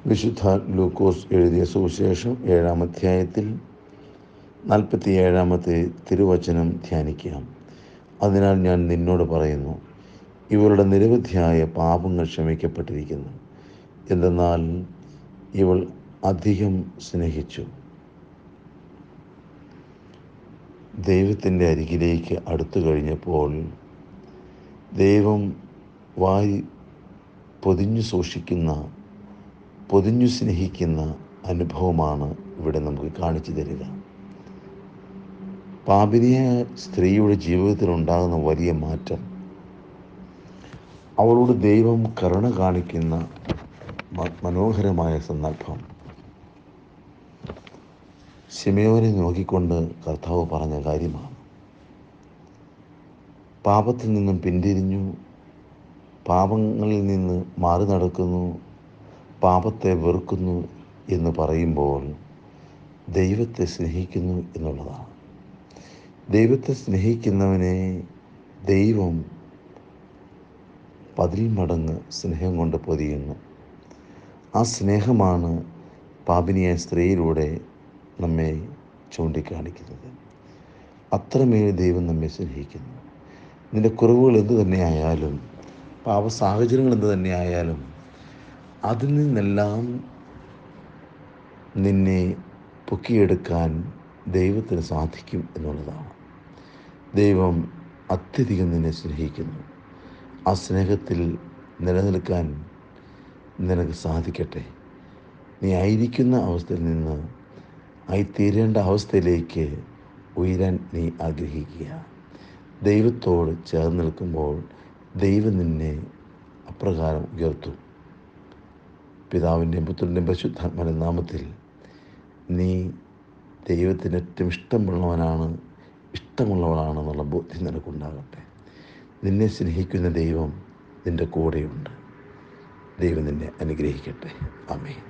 വിശുദ്ധ ലൂക്കോസ് എഴുതിയ സുവിശേഷം 7-ാം അധ്യായത്തിൽ 47-ാമത്തെ തിരുവചനം ധ്യാനിക്കാം. അതിനാൽ ഞാൻ നിന്നോട് പറയുന്നു, ഇവളുടെ നിരവധിയായ പാപങ്ങൾ ക്ഷമിക്കപ്പെട്ടിരിക്കുന്നു, എന്തെന്നാൽ ഇവൾ അധികം സ്നേഹിച്ചു. ദൈവത്തിൻ്റെ അരികിലേക്ക് അടുത്തു കഴിഞ്ഞപ്പോൾ ദൈവം വാരി പൊതിഞ്ഞു സ്നേഹിക്കുന്ന അനുഭവമാണ് ഇവിടെ നമുക്ക് കാണിച്ചു തരിക. പാപിനിയായ സ്ത്രീയുടെ ജീവിതത്തിലുണ്ടാകുന്ന വലിയ മാറ്റം, അവളോട് ദൈവം കരുണ കാണിക്കുന്ന മനോഹരമായ സന്ദർഭം. ശിമയോനെ നോക്കിക്കൊണ്ട് കർത്താവ് പറഞ്ഞ കാര്യമാണ്. പാപത്തിൽ നിന്നും പിന്തിരിഞ്ഞു, പാപങ്ങളിൽ നിന്ന് മാറി നടക്കുന്നു, പാപത്തെ വെറുക്കുന്നു എന്ന് പറയുമ്പോൾ ദൈവത്തെ സ്നേഹിക്കുന്നു എന്നുള്ളതാണ്. ദൈവത്തെ സ്നേഹിക്കുന്നവനെ ദൈവം 10 മടങ്ങ് സ്നേഹം കൊണ്ട് പൊതിയുന്നു. ആ സ്നേഹമാണ് പാപിനിയായ സ്ത്രീയിലൂടെ നമ്മെ ചൂണ്ടിക്കാണിക്കുന്നത്. അത്രമേൽ ദൈവം നമ്മെ സ്നേഹിക്കുന്നു. നിൻ്റെ കുറവുകൾ എന്തു തന്നെയായാലും, പാപ സാഹചര്യങ്ങൾ എന്തു തന്നെയായാലും, അതിൽ നിന്നെല്ലാം നിന്നെ പൊക്കിയെടുക്കാൻ ദൈവത്തിന് സാധിക്കും എന്നുള്ളതാണ്. ദൈവം അത്യധികം നിന്നെ സ്നേഹിക്കുന്നു. ആ സ്നേഹത്തിൽ നിലനിൽക്കാൻ നിനക്ക് സാധിക്കട്ടെ. നീ ആയിരിക്കുന്ന അവസ്ഥയിൽ നിന്ന് ആയിത്തീരേണ്ട അവസ്ഥയിലേക്ക് ഉയരാൻ നീ ആഗ്രഹിക്കുക. ദൈവത്തോട് ചേർന്ന് നിൽക്കുമ്പോൾ ദൈവം നിന്നെ അപ്രകാരം ഉയർത്തും. പിതാവിൻ്റെയും പുത്രൻ്റെയും പരിശുദ്ധാത്മാവിൻ്റെ നാമത്തിൽ നീ ദൈവത്തിന് ഏറ്റവും ഇഷ്ടമുള്ളവളാണെന്നുള്ള ബോധ്യം നിനക്കുണ്ടാകട്ടെ. നിന്നെ സ്നേഹിക്കുന്ന ദൈവം നിൻ്റെ കൂടെയുണ്ട്. ദൈവം നിന്നെ അനുഗ്രഹിക്കട്ടെ. ആമേൻ.